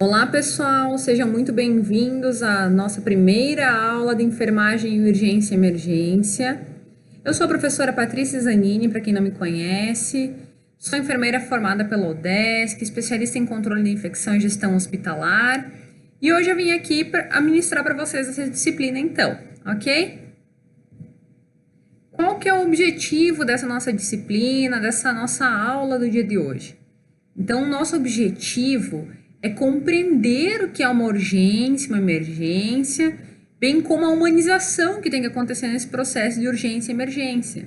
Olá, pessoal, sejam muito bem-vindos à nossa primeira aula de enfermagem em urgência e emergência. Eu sou a professora Patrícia Zanini, para quem não me conhece, sou enfermeira formada pela UDESC, especialista em controle de infecção e gestão hospitalar, e hoje eu vim aqui para ministrar para vocês essa disciplina então, ok? Qual que é o objetivo dessa nossa disciplina, dessa nossa aula do dia de hoje? Então, o nosso objetivo é compreender o que é uma urgência, uma emergência, bem como a humanização que tem que acontecer nesse processo de urgência e emergência.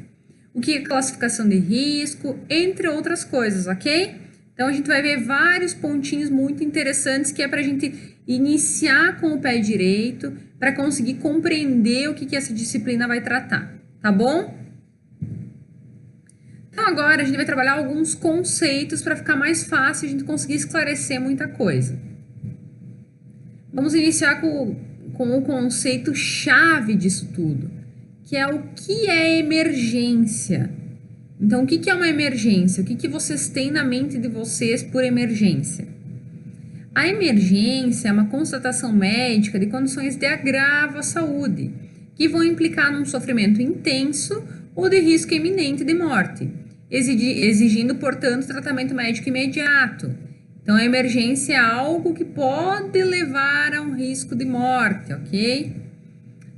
O que é classificação de risco, entre outras coisas, ok? Então, a gente vai ver vários pontinhos muito interessantes que é para a gente iniciar com o pé direito, para conseguir compreender o que essa disciplina vai tratar, tá bom? Então, agora a gente vai trabalhar alguns conceitos para ficar mais fácil a gente conseguir esclarecer muita coisa. Vamos iniciar com o conceito-chave disso tudo, que é o que é emergência. Então, o que é uma emergência? O que vocês têm na mente de vocês por emergência? A emergência é uma constatação médica de condições de agravo à saúde, que vão implicar num sofrimento intenso ou de risco iminente de morte, exigindo, portanto, tratamento médico imediato. Então, a emergência é algo que pode levar a um risco de morte, ok?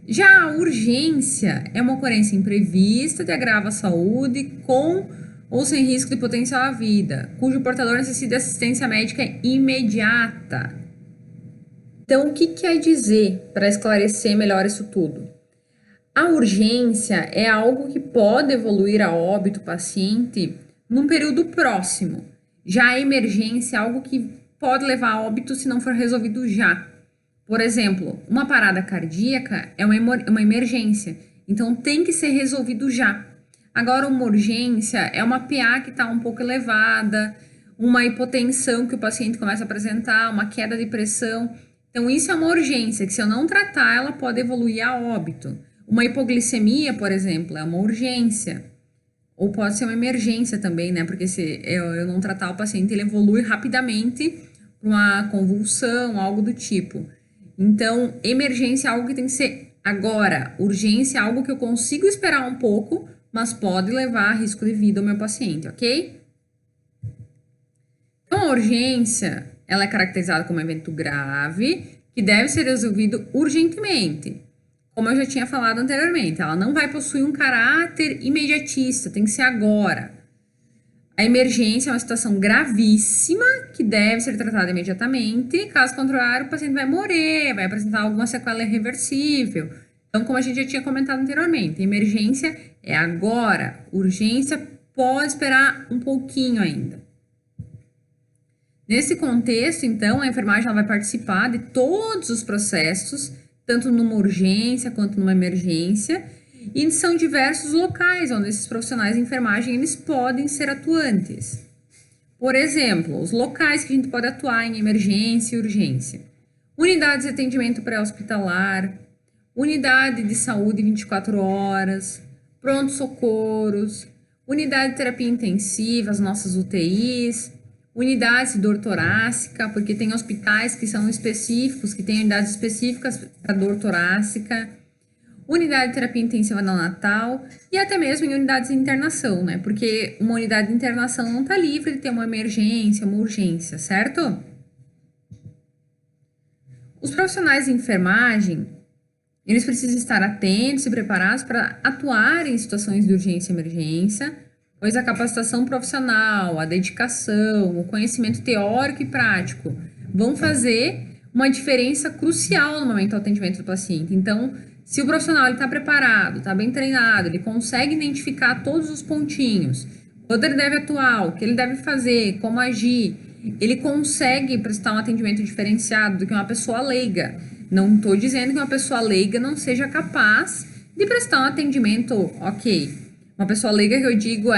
Já a urgência é uma ocorrência imprevista de agravo à saúde, com ou sem risco de potencial à vida, cujo portador necessita de assistência médica imediata. Então, o que quer dizer, para esclarecer melhor isso tudo? A urgência é algo que pode evoluir a óbito paciente num período próximo. Já a emergência é algo que pode levar a óbito se não for resolvido já. Por exemplo, uma parada cardíaca é uma emergência, então tem que ser resolvido já. Agora, uma urgência é uma PA que está um pouco elevada, uma hipotensão que o paciente começa a apresentar, uma queda de pressão. Então, isso é uma urgência, que se eu não tratar, ela pode evoluir a óbito. Uma hipoglicemia, por exemplo, é uma urgência. Ou pode ser uma emergência também, né? Porque se eu não tratar o paciente, ele evolui rapidamente para uma convulsão, algo do tipo. Então, emergência é algo que tem que ser agora. Urgência é algo que eu consigo esperar um pouco, mas pode levar a risco de vida ao meu paciente, ok? Então, a urgência, ela é caracterizada como um evento grave, que deve ser resolvido urgentemente. Como eu já tinha falado anteriormente, ela não vai possuir um caráter imediatista, tem que ser agora. A emergência é uma situação gravíssima que deve ser tratada imediatamente, caso contrário, o paciente vai morrer, vai apresentar alguma sequela irreversível. Então, como a gente já tinha comentado anteriormente, emergência é agora, urgência pode esperar um pouquinho ainda. Nesse contexto, então, a enfermagem ela vai participar de todos os processos, tanto numa urgência quanto numa emergência, e são diversos locais onde esses profissionais de enfermagem eles podem ser atuantes. Por exemplo, os locais que a gente pode atuar em emergência e urgência: unidades de atendimento pré-hospitalar, unidade de saúde 24 horas, pronto-socorros, unidade de terapia intensiva, as nossas UTIs, unidades de dor torácica, porque tem hospitais que são específicos, que têm unidades específicas para dor torácica, unidade de terapia intensiva neonatal e até mesmo em unidades de internação, né? Porque uma unidade de internação não está livre de ter uma emergência, uma urgência, certo? Os profissionais de enfermagem, eles precisam estar atentos e preparados para atuar em situações de urgência e emergência, pois a capacitação profissional, a dedicação, o conhecimento teórico e prático vão fazer uma diferença crucial no momento do atendimento do paciente. Então, se o profissional está preparado, está bem treinado, ele consegue identificar todos os pontinhos, quando ele deve atuar, o que ele deve fazer, como agir, ele consegue prestar um atendimento diferenciado do que uma pessoa leiga. Não estou dizendo que uma pessoa leiga não seja capaz de prestar um atendimento ok. Uma pessoa leiga que eu digo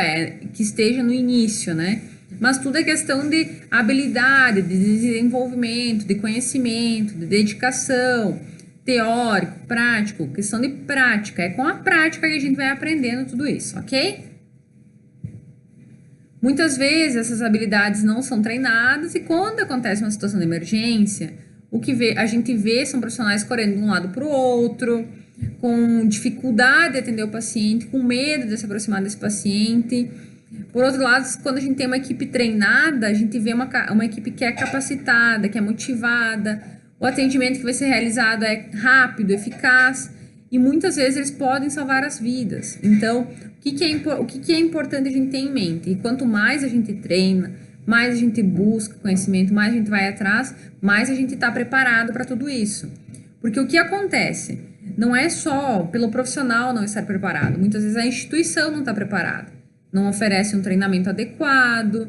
que esteja no início, né? Mas tudo é questão de habilidade, de desenvolvimento, de conhecimento, de dedicação, teórico, prático, questão de prática. É com a prática que a gente vai aprendendo tudo isso, ok? Muitas vezes essas habilidades não são treinadas e quando acontece uma situação de emergência, a gente vê são profissionais correndo de um lado para o outro, com dificuldade de atender o paciente, com medo de se aproximar desse paciente. Por outro lado, quando a gente tem uma equipe treinada, a gente vê uma equipe que é capacitada, que é motivada, o atendimento que vai ser realizado é rápido, eficaz, e muitas vezes eles podem salvar as vidas. Então, o que é importante a gente ter em mente? E quanto mais a gente treina, mais a gente busca conhecimento, mais a gente vai atrás, mais a gente está preparado para tudo isso. Porque o que acontece? Não é só pelo profissional não estar preparado, muitas vezes a instituição não está preparada, não oferece um treinamento adequado,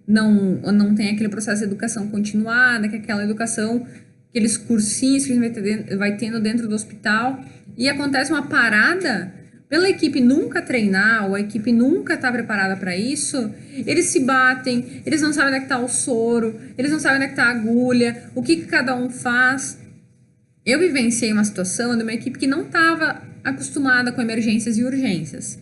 não tem aquele processo de educação continuada, que é aquela educação, aqueles cursinhos que a gente vai tendo dentro do hospital, e acontece uma parada, pela equipe nunca treinar, ou a equipe nunca está preparada para isso, eles se batem, eles não sabem onde é que está o soro, eles não sabem onde é que está a agulha, o que cada um faz. Eu vivenciei uma situação de uma equipe que não estava acostumada com emergências e urgências.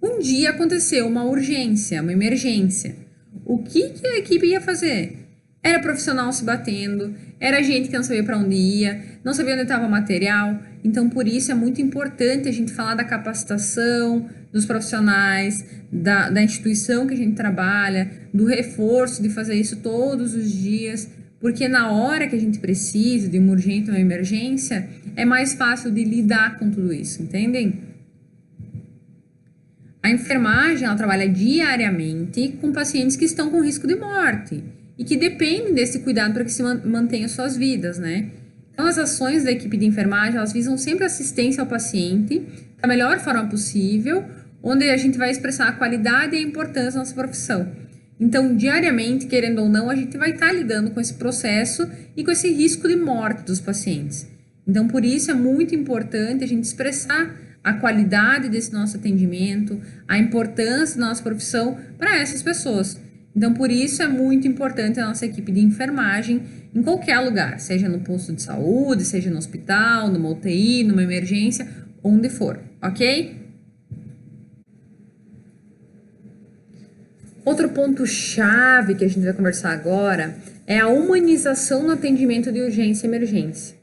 Um dia aconteceu uma urgência, uma emergência. O que a equipe ia fazer? Era profissional se batendo, era gente que não sabia para onde ia, não sabia onde estava o material. Então, por isso é muito importante a gente falar da capacitação dos profissionais, da instituição que a gente trabalha, do reforço de fazer isso todos os dias, porque na hora que a gente precisa de uma urgência ou uma emergência, é mais fácil de lidar com tudo isso, entendem? A enfermagem, ela trabalha diariamente com pacientes que estão com risco de morte e que dependem desse cuidado para que se mantenham suas vidas, né? Então, as ações da equipe de enfermagem, elas visam sempre assistência ao paciente da melhor forma possível, onde a gente vai expressar a qualidade e a importância da nossa profissão. Então, diariamente, querendo ou não, a gente vai estar lidando com esse processo e com esse risco de morte dos pacientes. Então, por isso é muito importante a gente expressar a qualidade desse nosso atendimento, a importância da nossa profissão para essas pessoas. Então, por isso é muito importante a nossa equipe de enfermagem em qualquer lugar, seja no posto de saúde, seja no hospital, numa UTI, numa emergência, onde for, ok? Outro ponto-chave que a gente vai conversar agora é a humanização no atendimento de urgência e emergência.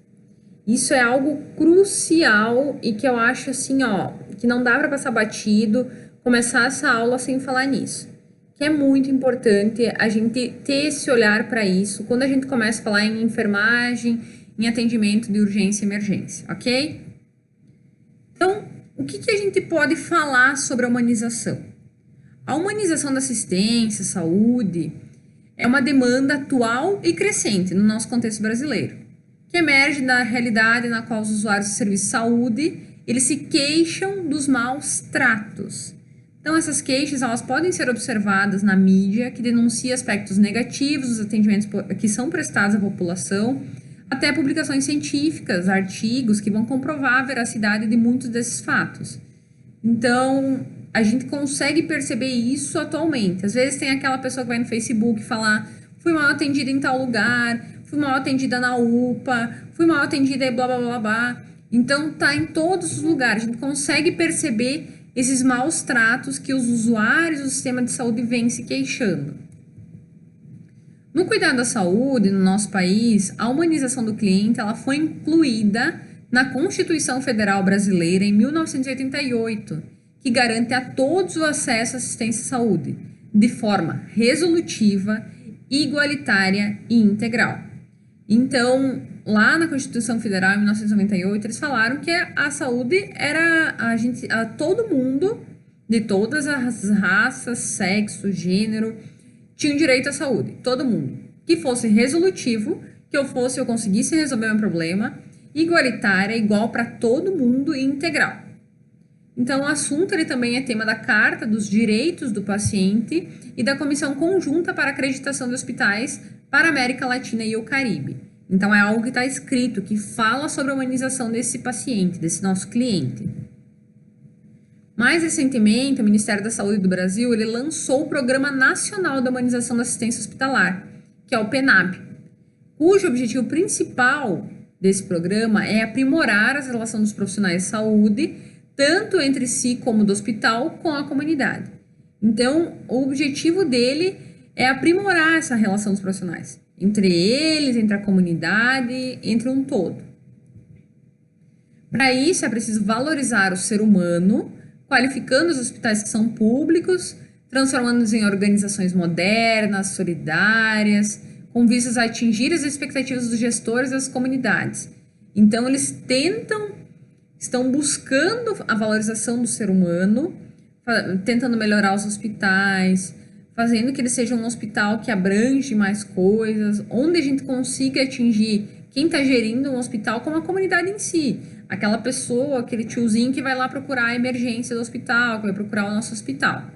Isso é algo crucial e que eu acho assim, que não dá para passar batido, começar essa aula sem falar nisso. Que é muito importante a gente ter esse olhar para isso quando a gente começa a falar em enfermagem, em atendimento de urgência e emergência, ok? Então, o que a gente pode falar sobre a humanização? A humanização da assistência, saúde, é uma demanda atual e crescente no nosso contexto brasileiro, que emerge da realidade na qual os usuários de serviços de saúde, eles se queixam dos maus tratos. Então, essas queixas, elas podem ser observadas na mídia, que denuncia aspectos negativos dos atendimentos que são prestados à população, até publicações científicas, artigos que vão comprovar a veracidade de muitos desses fatos. Então, a gente consegue perceber isso atualmente. Às vezes tem aquela pessoa que vai no Facebook falar: fui mal atendida em tal lugar, fui mal atendida na UPA, fui mal atendida e blá blá blá blá. Então, tá em todos os lugares. A gente consegue perceber esses maus tratos que os usuários do sistema de saúde vêm se queixando. No cuidado da saúde, no nosso país, a humanização do cliente ela foi incluída na Constituição Federal Brasileira em 1988, que garante a todos o acesso à assistência à saúde, de forma resolutiva, igualitária e integral. Então, lá na Constituição Federal, em 1998, eles falaram que a saúde era a todo mundo, de todas as raças, sexo, gênero, tinha direito à saúde, todo mundo. Que fosse resolutivo, que eu conseguisse resolver meu problema, igualitária, igual para todo mundo e integral. Então, o assunto ele também é tema da Carta dos Direitos do Paciente e da Comissão Conjunta para a Acreditação de Hospitais para a América Latina e o Caribe. Então, é algo que está escrito, que fala sobre a humanização desse paciente, desse nosso cliente. Mais recentemente, o Ministério da Saúde do Brasil ele lançou o Programa Nacional da Humanização da Assistência Hospitalar, que é o PNAB, cujo objetivo principal desse programa é aprimorar as relações dos profissionais de saúde, tanto entre si como do hospital com a comunidade. Então, o objetivo dele é aprimorar essa relação dos profissionais, entre eles, entre a comunidade, entre um todo. Para isso, é preciso valorizar o ser humano, qualificando os hospitais que são públicos, transformando-os em organizações modernas, solidárias, com vistas a atingir as expectativas dos gestores das comunidades. Então, eles estão buscando a valorização do ser humano, tentando melhorar os hospitais, fazendo que ele seja um hospital que abrange mais coisas, onde a gente consiga atingir quem está gerindo um hospital como a comunidade em si. Aquela pessoa, aquele tiozinho que vai lá procurar a emergência do hospital, que vai procurar o nosso hospital.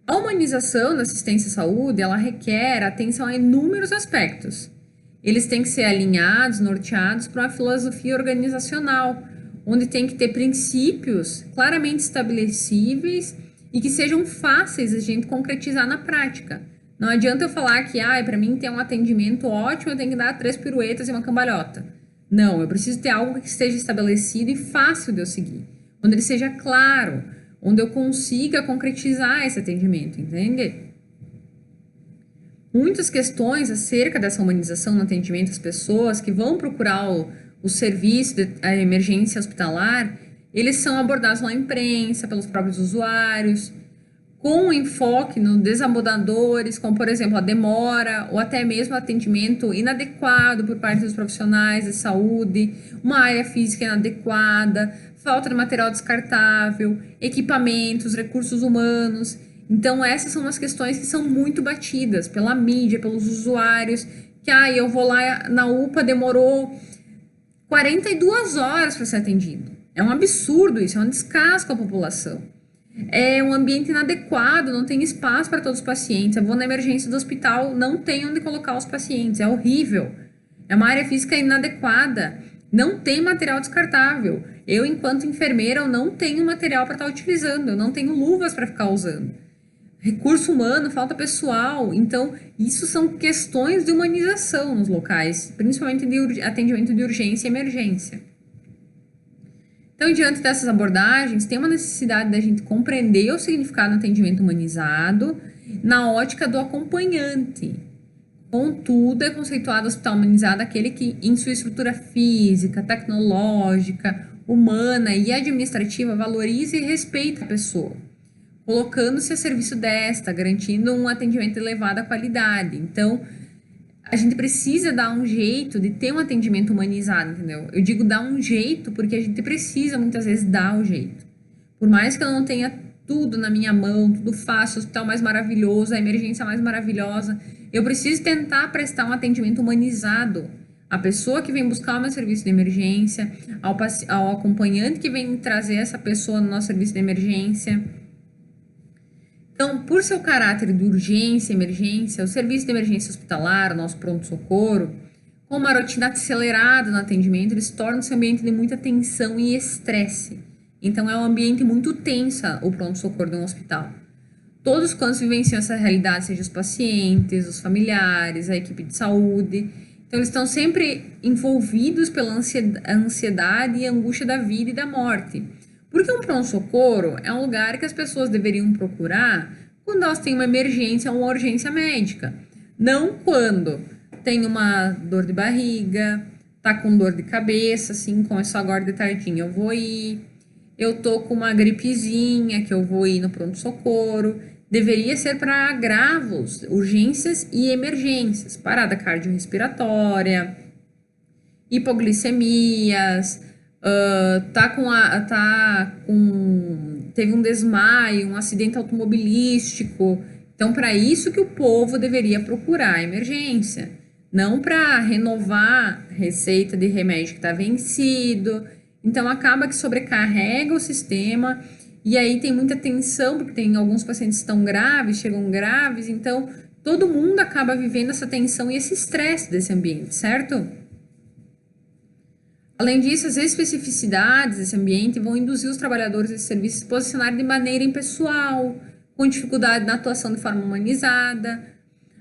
A humanização da assistência à saúde, ela requer atenção a inúmeros aspectos. Eles têm que ser alinhados, norteados para uma filosofia organizacional, onde tem que ter princípios claramente estabelecíveis e que sejam fáceis a gente concretizar na prática. Não adianta eu falar que, para mim ter um atendimento ótimo, eu tenho que dar 3 piruetas e uma cambalhota. Não, eu preciso ter algo que esteja estabelecido e fácil de eu seguir, onde ele seja claro, onde eu consiga concretizar esse atendimento, entende? Muitas questões acerca dessa humanização no atendimento às pessoas que vão procurar o serviço de emergência hospitalar, eles são abordados na imprensa, pelos próprios usuários, com enfoque nos desabordadores, como, por exemplo, a demora ou até mesmo o atendimento inadequado por parte dos profissionais de saúde, uma área física inadequada, falta de material descartável, equipamentos, recursos humanos. Então, essas são as questões que são muito batidas pela mídia, pelos usuários, que, eu vou lá na UPA, demorou 42 horas para ser atendido. É um absurdo isso, é um descaso com a população. É um ambiente inadequado, não tem espaço para todos os pacientes. Eu vou na emergência do hospital, não tem onde colocar os pacientes, é horrível. É uma área física inadequada, não tem material descartável. Eu, enquanto enfermeira, eu não tenho material para estar utilizando, eu não tenho luvas para ficar usando. Recurso humano, falta pessoal. Então, isso são questões de humanização nos locais, principalmente de atendimento de urgência e emergência. Então, diante dessas abordagens, tem uma necessidade da gente compreender o significado do atendimento humanizado na ótica do acompanhante. Contudo, é conceituado hospital humanizado aquele que, em sua estrutura física, tecnológica, humana e administrativa, valoriza e respeita a pessoa, colocando-se a serviço desta, garantindo um atendimento de elevada qualidade. Então, a gente precisa dar um jeito de ter um atendimento humanizado, entendeu? Eu digo dar um jeito porque a gente precisa muitas vezes dar o jeito. Por mais que eu não tenha tudo na minha mão, tudo fácil, o hospital mais maravilhoso, a emergência mais maravilhosa, eu preciso tentar prestar um atendimento humanizado. A pessoa que vem buscar o meu serviço de emergência, ao acompanhante que vem trazer essa pessoa no nosso serviço de emergência. Então, por seu caráter de urgência e emergência, o serviço de emergência hospitalar, o nosso pronto-socorro, com uma rotina acelerada no atendimento, ele se torna um ambiente de muita tensão e estresse. Então, é um ambiente muito tenso o pronto-socorro de um hospital. Todos quantos vivenciam essa realidade, seja os pacientes, os familiares, a equipe de saúde, então eles estão sempre envolvidos pela ansiedade e angústia da vida e da morte. Porque um pronto-socorro é um lugar que as pessoas deveriam procurar quando elas têm uma emergência ou uma urgência médica. Não quando tem uma dor de barriga, tá com dor de cabeça, assim, começou agora de tardinha, eu vou ir. Eu tô com uma gripezinha, que eu vou ir no pronto-socorro. Deveria ser para agravos, urgências e emergências. Parada cardiorrespiratória, hipoglicemias, teve um desmaio, um acidente automobilístico. Então, para isso que o povo deveria procurar a emergência, não para renovar receita de remédio que está vencido. Então, acaba que sobrecarrega o sistema e aí tem muita tensão, porque tem alguns pacientes que estão graves, chegam graves, então todo mundo acaba vivendo essa tensão e esse estresse desse ambiente, certo? Além disso, as especificidades desse ambiente vão induzir os trabalhadores desse serviço a se posicionarem de maneira impessoal, com dificuldade na atuação de forma humanizada,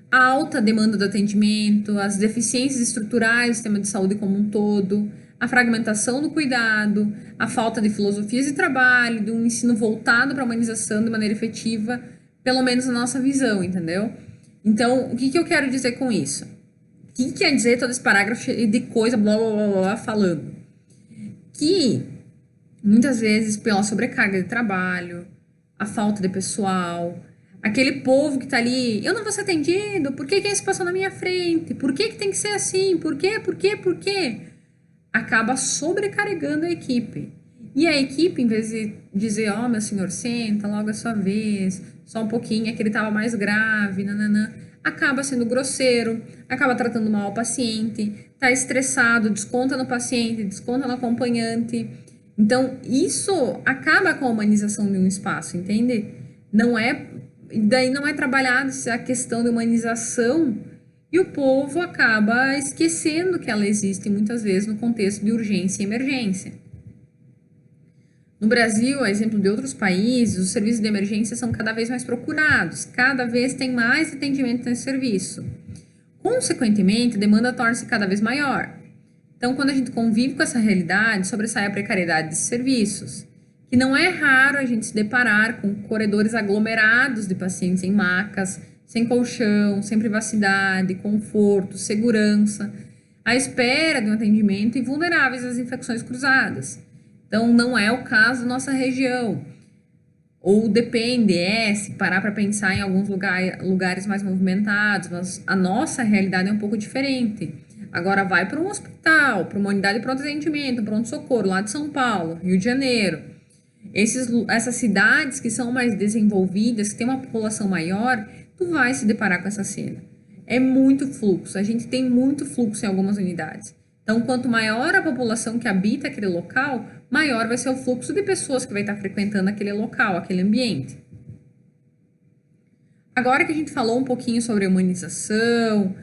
a alta demanda do atendimento, as deficiências estruturais do sistema de saúde como um todo, a fragmentação do cuidado, a falta de filosofias de trabalho, de um ensino voltado para a humanização de maneira efetiva, pelo menos na nossa visão, entendeu? Então, o que eu quero dizer com isso? O que quer dizer todo esse parágrafo de coisa, blá, blá, blá, blá, falando? Que, muitas vezes, pela sobrecarga de trabalho, a falta de pessoal, aquele povo que tá ali, eu não vou ser atendido, por que esse passou na minha frente? Por que tem que ser assim? Por quê? Acaba sobrecarregando a equipe. E a equipe, em vez de dizer, ó, meu senhor, senta, logo a sua vez, só um pouquinho, é que ele tava mais grave, nananã, acaba sendo grosseiro, acaba tratando mal o paciente, tá estressado, desconta no paciente, desconta no acompanhante. Então, isso acaba com a humanização de um espaço, entende? Daí não é trabalhada a questão de humanização e o povo acaba esquecendo que ela existe muitas vezes no contexto de urgência e emergência. No Brasil, a exemplo de outros países, os serviços de emergência são cada vez mais procurados, cada vez tem mais atendimento nesse serviço. Consequentemente, a demanda torna-se cada vez maior. Então, quando a gente convive com essa realidade, sobressai a precariedade desses serviços, que não é raro a gente se deparar com corredores aglomerados de pacientes em macas, sem colchão, sem privacidade, conforto, segurança, à espera de um atendimento e vulneráveis às infecções cruzadas. Então, não é o caso da nossa região. Ou depende, se parar para pensar em alguns lugares mais movimentados, mas a nossa realidade é um pouco diferente. Agora vai para um hospital, para uma unidade de pronto atendimento, pronto-socorro, lá de São Paulo, Rio de Janeiro. Essas cidades que são mais desenvolvidas, que tem uma população maior, tu vai se deparar com essa cena. É muito fluxo, a gente tem muito fluxo em algumas unidades. Então, quanto maior a população que habita aquele local, maior vai ser o fluxo de pessoas que vai estar frequentando aquele local, aquele ambiente. Agora que a gente falou um pouquinho sobre a humanização,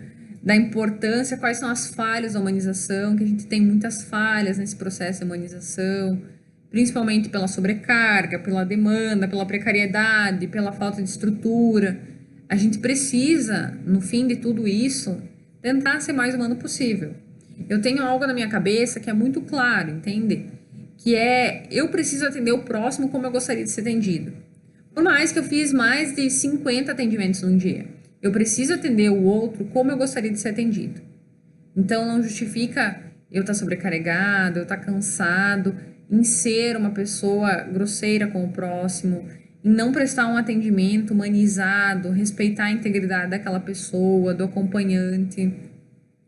da importância, quais são as falhas da humanização, que a gente tem muitas falhas nesse processo de humanização, principalmente pela sobrecarga, pela demanda, pela precariedade, pela falta de estrutura. A gente precisa, no fim de tudo isso, tentar ser mais humano possível. Eu tenho algo na minha cabeça que é muito claro, entende? Que eu preciso atender o próximo como eu gostaria de ser atendido. Por mais que eu fiz mais de 50 atendimentos num dia, eu preciso atender o outro como eu gostaria de ser atendido. Então, não justifica eu estar sobrecarregado, eu estar cansado, em ser uma pessoa grosseira com o próximo, em não prestar um atendimento humanizado, respeitar a integridade daquela pessoa, do acompanhante.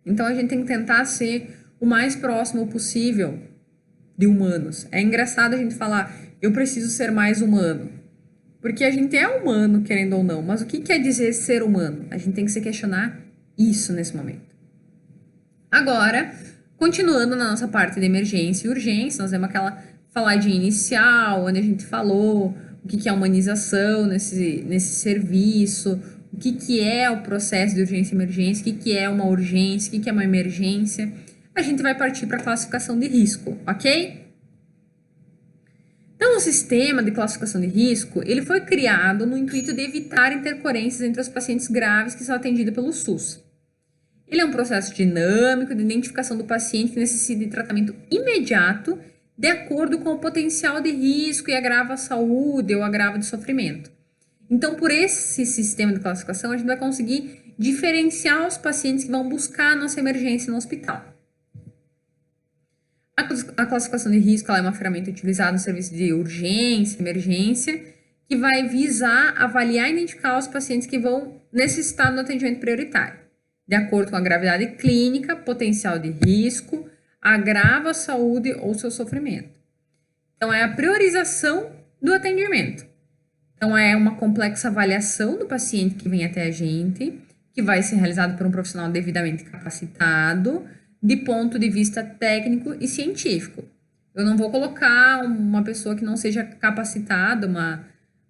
Então, a gente tem que tentar ser o mais próximo possível de humanos. É engraçado a gente falar, eu preciso ser mais humano. Porque a gente é humano, querendo ou não. Mas o que quer dizer ser humano? A gente tem que se questionar isso nesse momento. Agora, continuando na nossa parte de emergência e urgência, nós temos aquela falar de inicial, onde a gente falou o que é humanização nesse serviço, o que é o processo de urgência e emergência, o que é uma urgência, o que é uma emergência. A gente vai partir para a classificação de risco, ok? Então, o sistema de classificação de risco, ele foi criado no intuito de evitar intercorrências entre os pacientes graves que são atendidos pelo SUS. Ele é um processo dinâmico de identificação do paciente que necessita de tratamento imediato de acordo com o potencial de risco e agravo à saúde ou agravo de sofrimento. Então, por esse sistema de classificação, a gente vai conseguir diferenciar os pacientes que vão buscar a nossa emergência no hospital. A classificação de risco é uma ferramenta utilizada no serviço de urgência, emergência, que vai visar avaliar e identificar os pacientes que vão necessitar do atendimento prioritário, de acordo com a gravidade clínica, potencial de risco, agravo à saúde ou seu sofrimento. Então, é a priorização do atendimento. Então, é uma complexa avaliação do paciente que vem até a gente, que vai ser realizado por um profissional devidamente capacitado, de ponto de vista técnico e científico. Eu não vou colocar uma pessoa que não seja capacitada,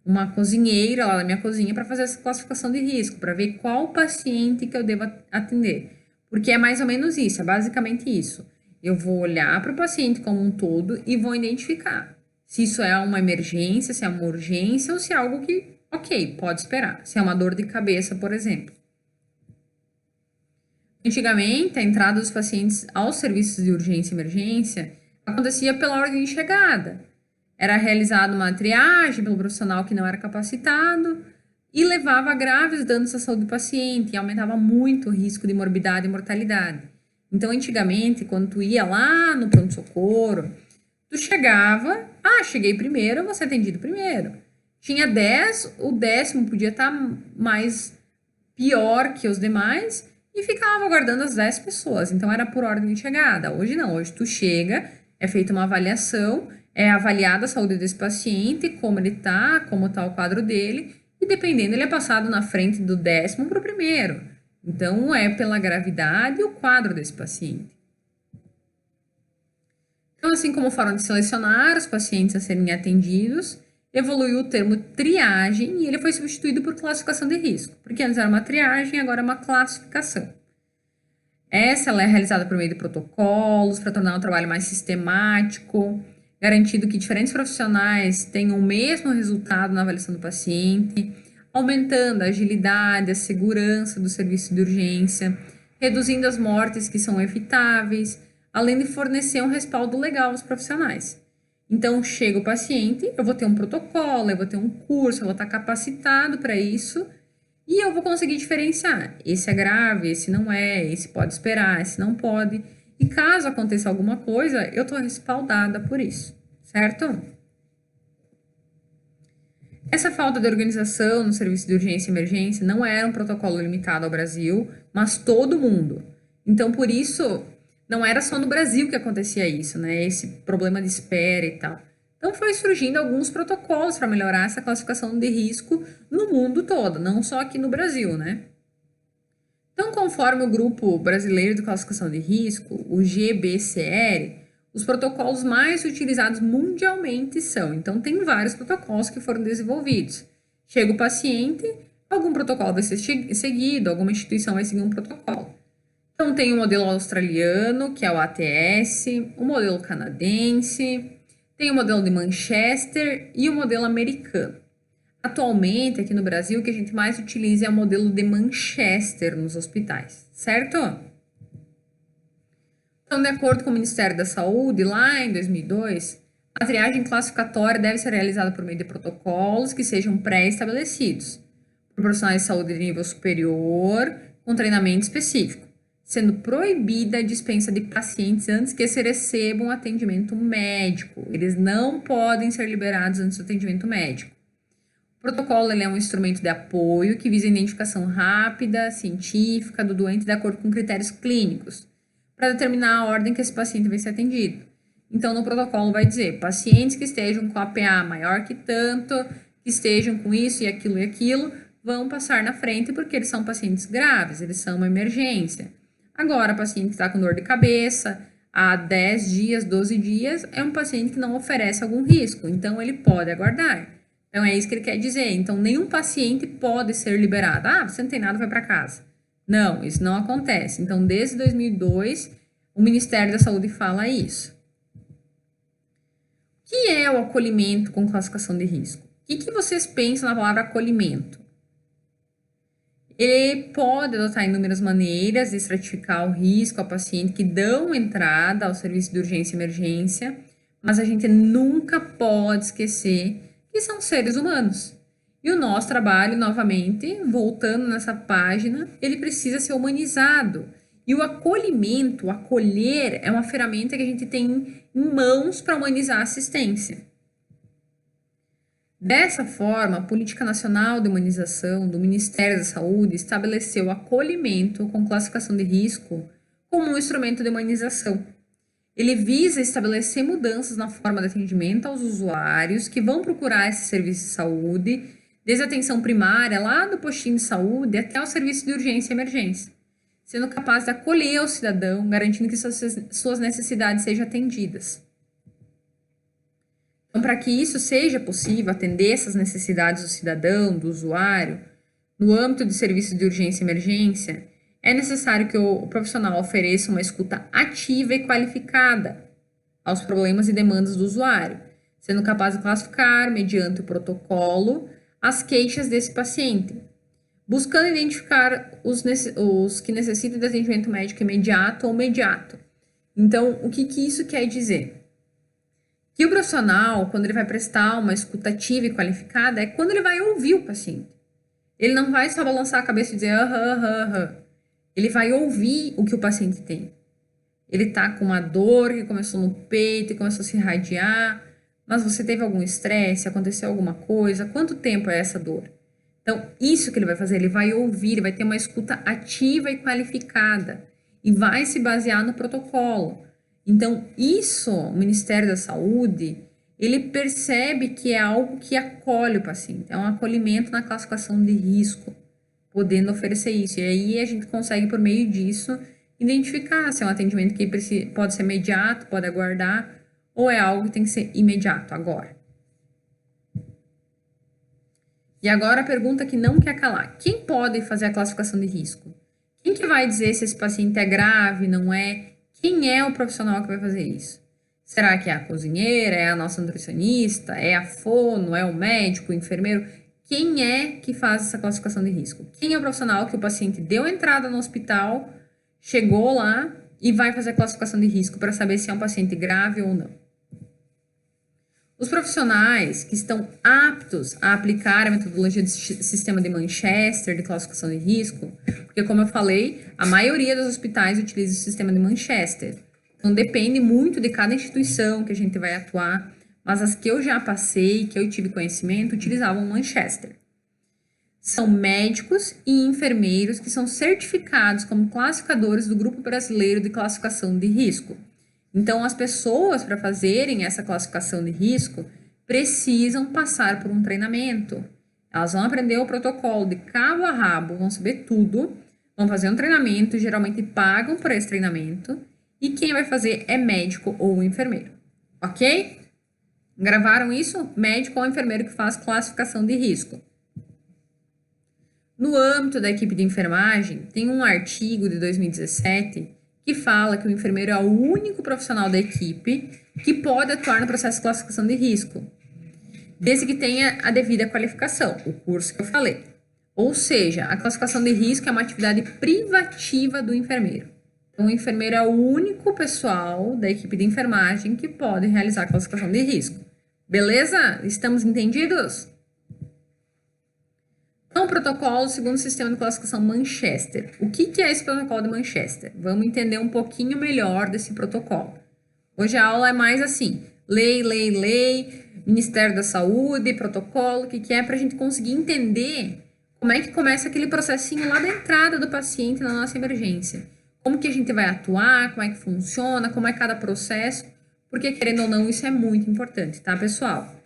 uma cozinheira lá na minha cozinha para fazer essa classificação de risco, para ver qual paciente que eu devo atender. Porque é mais ou menos isso, é basicamente isso. Eu vou olhar para o paciente como um todo e vou identificar se isso é uma emergência, se é uma urgência ou se é algo que, ok, pode esperar. Se é uma dor de cabeça, por exemplo. Antigamente, a entrada dos pacientes aos serviços de urgência e emergência acontecia pela ordem de chegada. Era realizada uma triagem pelo profissional que não era capacitado e levava a graves danos à saúde do paciente e aumentava muito o risco de morbidade e mortalidade. Então, antigamente, quando tu ia lá no pronto-socorro, tu chegava, cheguei primeiro, eu vou ser atendido primeiro. Tinha 10, o 10º podia estar mais pior que os demais e ficava aguardando as 10 pessoas. Então, era por ordem de chegada. Hoje não, hoje tu chega, é feita uma avaliação, é avaliada a saúde desse paciente, como ele tá, como tá o quadro dele, e dependendo, ele é passado na frente do 10º para o primeiro. Então, é pela gravidade e o quadro desse paciente. Então, assim como forma de selecionar os pacientes a serem atendidos, evoluiu o termo triagem e ele foi substituído por classificação de risco, porque antes era uma triagem, agora é uma classificação. Ela é realizada por meio de protocolos para tornar o trabalho mais sistemático, garantindo que diferentes profissionais tenham o mesmo resultado na avaliação do paciente, aumentando a agilidade, a segurança do serviço de urgência, reduzindo as mortes que são evitáveis, além de fornecer um respaldo legal aos profissionais. Então, chega o paciente, eu vou ter um protocolo, eu vou ter um curso, eu vou estar capacitado para isso, e eu vou conseguir diferenciar. Esse é grave, esse não é, esse pode esperar, esse não pode. E caso aconteça alguma coisa, eu estou respaldada por isso, certo? Essa falta de organização no serviço de urgência e emergência não era um protocolo limitado ao Brasil, mas todo mundo. Então, por isso, não era só no Brasil que acontecia isso, né? Esse problema de espera e tal. Então, foi surgindo alguns protocolos para melhorar essa classificação de risco no mundo todo, não só aqui no Brasil, né? Então, conforme o Grupo Brasileiro de Classificação de Risco, o GBCR, os protocolos mais utilizados mundialmente são. Então, tem vários protocolos que foram desenvolvidos. Chega o paciente, algum protocolo vai ser seguido, alguma instituição vai seguir um protocolo. Então, tem o modelo australiano, que é o ATS, o modelo canadense, tem o modelo de Manchester e o modelo americano. Atualmente, aqui no Brasil, o que a gente mais utiliza é o modelo de Manchester nos hospitais, certo? Então, de acordo com o Ministério da Saúde, lá em 2002, a triagem classificatória deve ser realizada por meio de protocolos que sejam pré-estabelecidos por profissionais de saúde de nível superior, com treinamento específico, sendo proibida a dispensa de pacientes antes que se recebam atendimento médico. Eles não podem ser liberados antes do atendimento médico. O protocolo é um instrumento de apoio que visa a identificação rápida, científica do doente de acordo com critérios clínicos, para determinar a ordem que esse paciente vai ser atendido. Então, no protocolo vai dizer, pacientes que estejam com APA maior que tanto, que estejam com isso e aquilo, vão passar na frente porque eles são pacientes graves, eles são uma emergência. Agora, paciente que está com dor de cabeça há 10 dias, 12 dias, é um paciente que não oferece algum risco, então ele pode aguardar. Então, é isso que ele quer dizer. Então, nenhum paciente pode ser liberado. Você não tem nada, vai para casa. Não, isso não acontece. Então, desde 2002, o Ministério da Saúde fala isso. O que é o acolhimento com classificação de risco? O que vocês pensam na palavra acolhimento? Ele pode adotar inúmeras maneiras de estratificar o risco ao paciente que dão entrada ao serviço de urgência e emergência, mas a gente nunca pode esquecer que são seres humanos. E o nosso trabalho, novamente, voltando nessa página, ele precisa ser humanizado. E o acolhimento, o acolher, é uma ferramenta que a gente tem em mãos para humanizar a assistência. Dessa forma, a Política Nacional de Humanização do Ministério da Saúde estabeleceu o acolhimento com classificação de risco como um instrumento de humanização. Ele visa estabelecer mudanças na forma de atendimento aos usuários que vão procurar esse serviço de saúde, desde a atenção primária, lá do postinho de saúde, até o serviço de urgência e emergência, sendo capaz de acolher o cidadão, garantindo que suas necessidades sejam atendidas. Então, para que isso seja possível, atender essas necessidades do cidadão, do usuário, no âmbito de serviços de urgência e emergência, é necessário que o profissional ofereça uma escuta ativa e qualificada aos problemas e demandas do usuário, sendo capaz de classificar, mediante o protocolo, as queixas desse paciente, buscando identificar os que necessitam de atendimento médico imediato ou imediato. Então, o que isso quer dizer? Que o profissional, quando ele vai prestar uma escuta ativa e qualificada, é quando ele vai ouvir o paciente. Ele não vai só balançar a cabeça e dizer aham, aham, aham. Ele vai ouvir o que o paciente tem. Ele tá com uma dor que começou no peito e começou a se irradiar, mas você teve algum estresse, aconteceu alguma coisa, quanto tempo é essa dor? Então, isso que ele vai fazer, ele vai ouvir, ele vai ter uma escuta ativa e qualificada e vai se basear no protocolo. Então, isso, o Ministério da Saúde, ele percebe que é algo que acolhe o paciente, é um acolhimento na classificação de risco, podendo oferecer isso. E aí a gente consegue, por meio disso, identificar se é um atendimento que pode ser imediato, pode aguardar, ou é algo que tem que ser imediato, agora. E agora a pergunta que não quer calar. Quem pode fazer a classificação de risco? Quem que vai dizer se esse paciente é grave, não é? Quem é o profissional que vai fazer isso? Será que é a cozinheira, é a nossa nutricionista, é a fono, é o médico, o enfermeiro? Quem é que faz essa classificação de risco? Quem é o profissional que o paciente deu entrada no hospital, chegou lá e vai fazer a classificação de risco para saber se é um paciente grave ou não? Os profissionais que estão aptos a aplicar a metodologia do sistema de Manchester de classificação de risco, porque, como eu falei, a maioria dos hospitais utiliza o sistema de Manchester. Então, depende muito de cada instituição que a gente vai atuar, mas as que eu já passei, que eu tive conhecimento, utilizavam Manchester. São médicos e enfermeiros que são certificados como classificadores do Grupo Brasileiro de Classificação de Risco. Então, as pessoas, para fazerem essa classificação de risco, precisam passar por um treinamento. Elas vão aprender o protocolo de cabo a rabo, vão saber tudo, vão fazer um treinamento, geralmente pagam por esse treinamento, e quem vai fazer é médico ou enfermeiro. Ok? Gravaram isso? Médico ou enfermeiro que faz classificação de risco. No âmbito da equipe de enfermagem, tem um artigo de 2017 que fala que o enfermeiro é o único profissional da equipe que pode atuar no processo de classificação de risco, desde que tenha a devida qualificação, o curso que eu falei. Ou seja, a classificação de risco é uma atividade privativa do enfermeiro. Então, o enfermeiro é o único pessoal da equipe de enfermagem que pode realizar a classificação de risco. Beleza? Estamos entendidos? Então, o protocolo segundo o sistema de classificação Manchester. O que é esse protocolo de Manchester? Vamos entender um pouquinho melhor desse protocolo. Hoje a aula é mais assim, lei, Ministério da Saúde, protocolo, o que é para a gente conseguir entender como é que começa aquele processinho lá da entrada do paciente na nossa emergência. Como que a gente vai atuar, como é que funciona, como é cada processo, porque querendo ou não, isso é muito importante, tá, pessoal?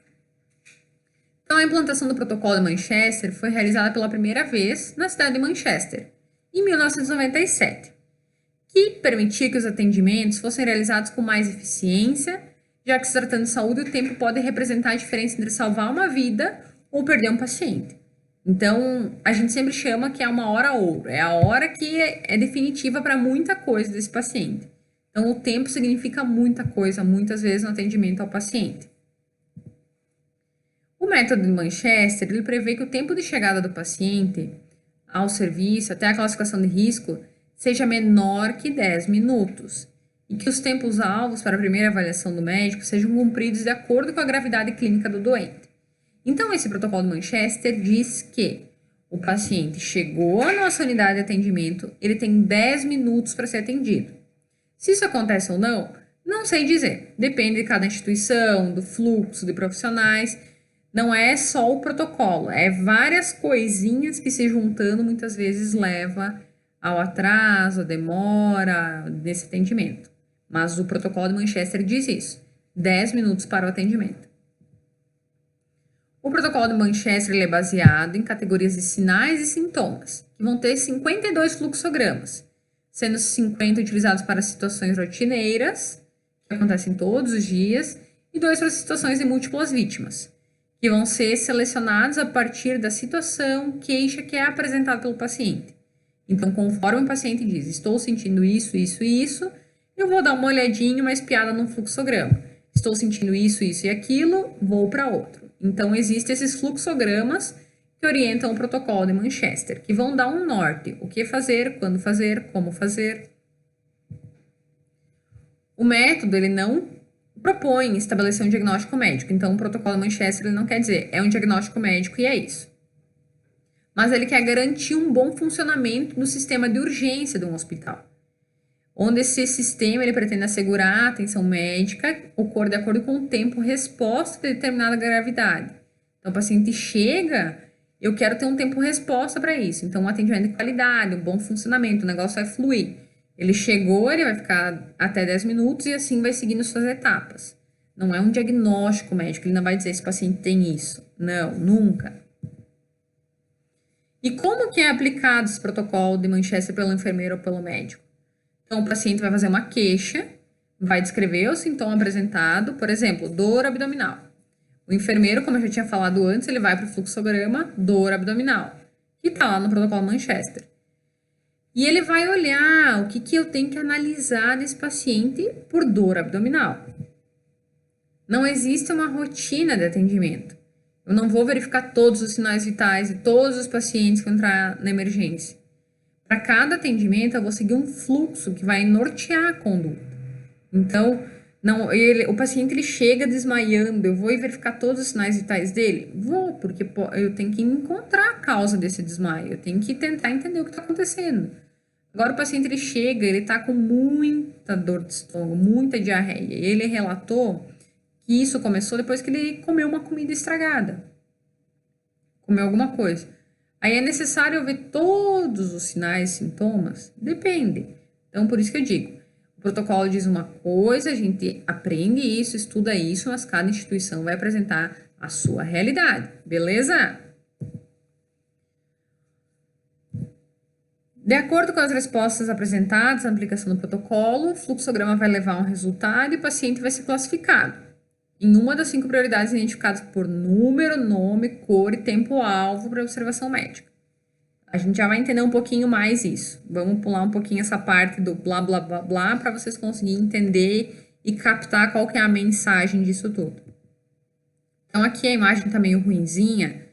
Então, a implantação do protocolo de Manchester foi realizada pela primeira vez na cidade de Manchester, em 1997, que permitia que os atendimentos fossem realizados com mais eficiência, já que se tratando de saúde, o tempo pode representar a diferença entre salvar uma vida ou perder um paciente. Então, a gente sempre chama que é uma hora ouro, é a hora que é definitiva para muita coisa desse paciente. Então, o tempo significa muita coisa, muitas vezes, no atendimento ao paciente. O método de Manchester, ele prevê que o tempo de chegada do paciente ao serviço, até a classificação de risco, seja menor que 10 minutos e que os tempos alvos para a primeira avaliação do médico sejam cumpridos de acordo com a gravidade clínica do doente. Então, esse protocolo de Manchester diz que o paciente chegou à nossa unidade de atendimento, ele tem 10 minutos para ser atendido. Se isso acontece ou não, não sei dizer. Depende de cada instituição, do fluxo de profissionais. Não é só o protocolo, é várias coisinhas que se juntando muitas vezes leva ao atraso, a demora desse atendimento. Mas o protocolo de Manchester diz isso, 10 minutos para o atendimento. O protocolo de Manchester ele é baseado em categorias de sinais e sintomas, que vão ter 52 fluxogramas, sendo 50 utilizados para situações rotineiras, que acontecem todos os dias, e 2 para situações de múltiplas vítimas, que vão ser selecionados a partir da situação, queixa que é apresentada pelo paciente. Então, conforme o paciente diz, estou sentindo isso, isso e isso, eu vou dar uma olhadinha, uma espiada no fluxograma. Estou sentindo isso, isso e aquilo, vou para outro. Então, existem esses fluxogramas que orientam o protocolo de Manchester, que vão dar um norte, o que fazer, quando fazer, como fazer. O método, ele não propõe estabelecer um diagnóstico médico, então o protocolo de Manchester ele não quer dizer é um diagnóstico médico e é isso. Mas ele quer garantir um bom funcionamento do sistema de urgência de um hospital, onde esse sistema ele pretende assegurar a atenção médica ocorre de acordo com o tempo resposta de determinada gravidade. Então, o paciente chega, eu quero ter um tempo resposta para isso. Então, um atendimento de qualidade, um bom funcionamento, o negócio vai fluir. Ele chegou, ele vai ficar até 10 minutos e assim vai seguindo suas etapas. Não é um diagnóstico médico, ele não vai dizer se o paciente tem isso. Não, nunca. E como que é aplicado esse protocolo de Manchester pelo enfermeiro ou pelo médico? Então, o paciente vai fazer uma queixa, vai descrever o sintoma apresentado, por exemplo, dor abdominal. O enfermeiro, como eu já tinha falado antes, ele vai para o fluxograma dor abdominal, que está lá no protocolo Manchester. E ele vai olhar o que eu tenho que analisar nesse paciente por dor abdominal. Não existe uma rotina de atendimento. Eu não vou verificar todos os sinais vitais de todos os pacientes que entrar na emergência. Para cada atendimento, eu vou seguir um fluxo que vai nortear a conduta. Então, o paciente ele chega desmaiando, eu vou verificar todos os sinais vitais dele? Vou, porque eu tenho que encontrar a causa desse desmaio, eu tenho que tentar entender o que está acontecendo. Agora, o paciente ele chega, ele está com muita dor de estômago, muita diarreia. Ele relatou que isso começou depois que ele comeu uma comida estragada, comeu alguma coisa. Aí é necessário ver todos os sinais e sintomas? Depende. Então, por isso que eu digo, o protocolo diz uma coisa, a gente aprende isso, estuda isso, mas cada instituição vai apresentar a sua realidade, beleza? De acordo com as respostas apresentadas na aplicação do protocolo, o fluxograma vai levar a um resultado e o paciente vai ser classificado em uma das 5 prioridades identificadas por número, nome, cor e tempo-alvo para observação médica. A gente já vai entender um pouquinho mais isso. Vamos pular um pouquinho essa parte do blá, blá, blá, blá, para vocês conseguirem entender e captar qual que é a mensagem disso tudo. Então, aqui a imagem está meio ruinzinha,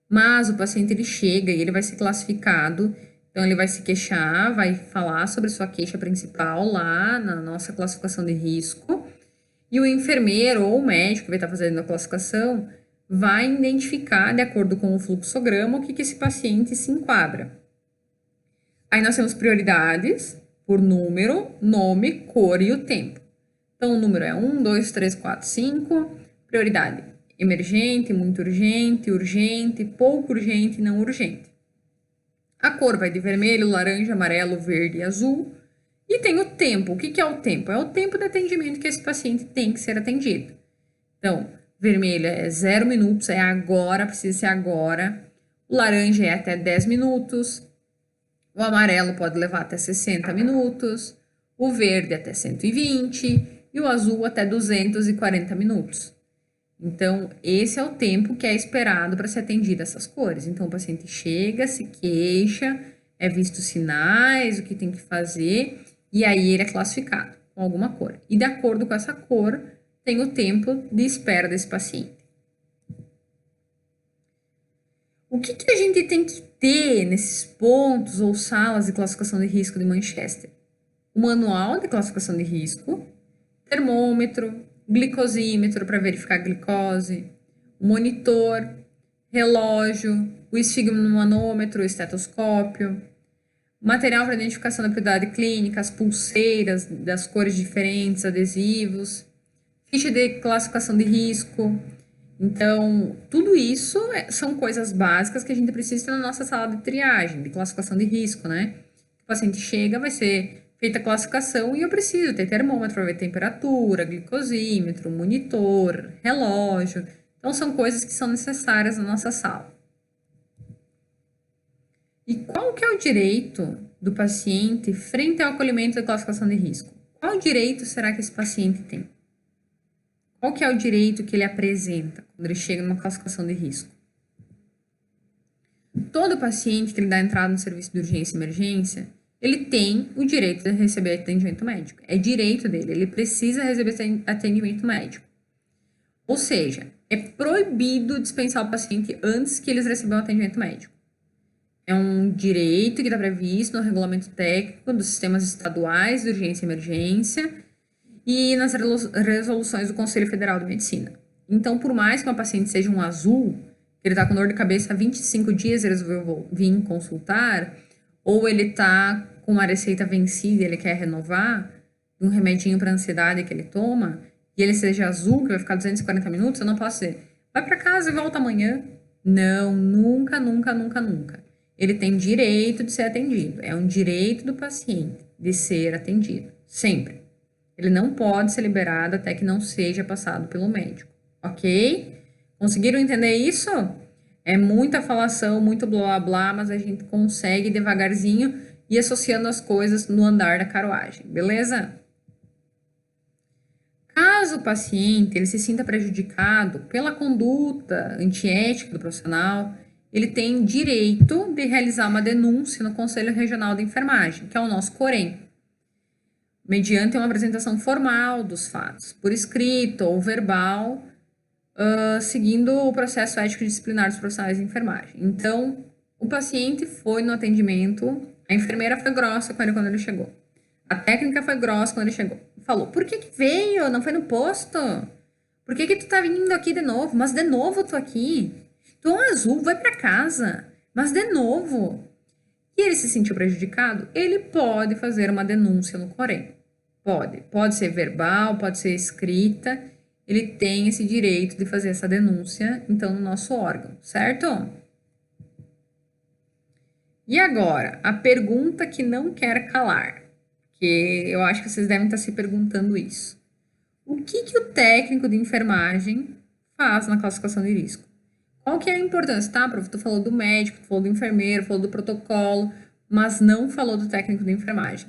mas o paciente ele chega e ele vai ser classificado. Então, ele vai se queixar, vai falar sobre sua queixa principal lá na nossa classificação de risco. E o enfermeiro ou o médico que vai estar fazendo a classificação vai identificar, de acordo com o fluxograma, o que esse paciente se enquadra. Aí nós temos prioridades por número, nome, cor e o tempo. Então, o número é 1, 2, 3, 4, 5. Prioridade emergente, muito urgente, urgente, pouco urgente e não urgente. A cor vai de vermelho, laranja, amarelo, verde e azul. E tem o tempo. O que é o tempo? É o tempo de atendimento que esse paciente tem que ser atendido. Então, vermelho é 0 minutos, é agora, precisa ser agora. O laranja é até 10 minutos. O amarelo pode levar até 60 minutos. O verde até 120. E o azul até 240 minutos. Então, esse é o tempo que é esperado para ser atendido essas cores. Então, o paciente chega, se queixa, é visto sinais, o que tem que fazer, e aí ele é classificado com alguma cor. E de acordo com essa cor, tem o tempo de espera desse paciente. O que a gente tem que ter nesses pontos ou salas de classificação de risco de Manchester? O manual de classificação de risco, termômetro, glicosímetro para verificar a glicose, o monitor, relógio, o esfigmomanômetro, o estetoscópio, material para identificação da prioridade clínica, as pulseiras das cores diferentes, adesivos, ficha de classificação de risco. Então, tudo isso são coisas básicas que a gente precisa ter na nossa sala de triagem, de classificação de risco, né? O paciente chega, vai ser feita a classificação e eu preciso ter termômetro para ver temperatura, glicosímetro, monitor, relógio. Então, são coisas que são necessárias na nossa sala. E qual que é o direito do paciente frente ao acolhimento da classificação de risco? Qual direito será que esse paciente tem? Qual que é o direito que ele apresenta quando ele chega numa classificação de risco? Todo paciente que ele dá entrada no serviço de urgência e emergência, ele tem o direito de receber atendimento médico. É direito dele, ele precisa receber atendimento médico. Ou seja, é proibido dispensar o paciente antes que eles recebam atendimento médico. É um direito que está previsto no regulamento técnico dos sistemas estaduais de urgência e emergência e nas resoluções do Conselho Federal de Medicina. Então, por mais que uma paciente seja um azul, que ele está com dor de cabeça há 25 dias e resolveu vir consultar, ou ele está com uma receita vencida e ele quer renovar, um remedinho para ansiedade que ele toma, e ele seja azul, que vai ficar 240 minutos, eu não posso dizer, vai para casa e volta amanhã. Não, nunca, nunca, nunca, nunca. Ele tem direito de ser atendido. É um direito do paciente de ser atendido. Sempre. Ele não pode ser liberado até que não seja passado pelo médico. Ok? Conseguiram entender isso? É muita falação, muito blá blá blá, mas a gente consegue devagarzinho ir associando as coisas no andar da carruagem. Beleza? Caso o paciente ele se sinta prejudicado pela conduta antiética do profissional, ele tem direito de realizar uma denúncia no Conselho Regional de Enfermagem, que é o nosso COREN, mediante uma apresentação formal dos fatos, por escrito ou verbal, seguindo o processo ético disciplinar dos profissionais de enfermagem. Então, o paciente foi no atendimento, a enfermeira foi grossa com ele quando ele chegou. A técnica foi grossa quando ele chegou. Falou, por que veio? Não foi no posto? Por que tu tá vindo aqui de novo? Mas de novo tu aqui? Tu é um azul, vai para casa. Mas de novo. E ele se sentiu prejudicado? Ele pode fazer uma denúncia no COREN. Pode. Pode ser verbal, pode ser escrita. Ele tem esse direito de fazer essa denúncia, então, no nosso órgão, certo? E agora, a pergunta que não quer calar. Que eu acho que vocês devem estar se perguntando isso. O que o técnico de enfermagem faz na classificação de risco? Qual que é a importância? Tá, prof, tu falou do médico, tu falou do enfermeiro, falou do protocolo, mas não falou do técnico de enfermagem.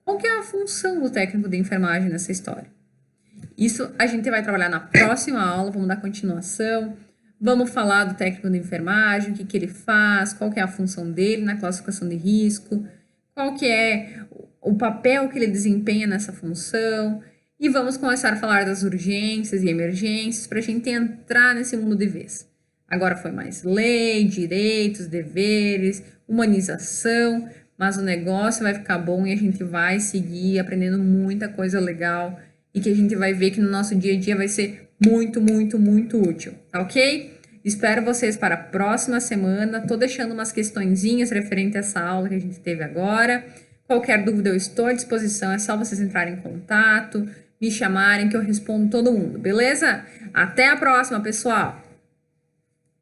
Qual que é a função do técnico de enfermagem nessa história? Isso a gente vai trabalhar na próxima aula, vamos dar continuação, vamos falar do técnico de enfermagem, o que ele faz, qual que é a função dele na classificação de risco, qual que é o papel que ele desempenha nessa função, e vamos começar a falar das urgências e emergências para a gente entrar nesse mundo de vez. Agora foi mais lei, direitos, deveres, humanização, mas o negócio vai ficar bom e a gente vai seguir aprendendo muita coisa legal e que a gente vai ver que no nosso dia a dia vai ser muito, muito, muito útil, tá ok? Espero vocês para a próxima semana. Tô deixando umas questõezinhas referente a essa aula que a gente teve agora. Qualquer dúvida eu estou à disposição, é só vocês entrarem em contato, me chamarem que eu respondo todo mundo, beleza? Até a próxima, pessoal!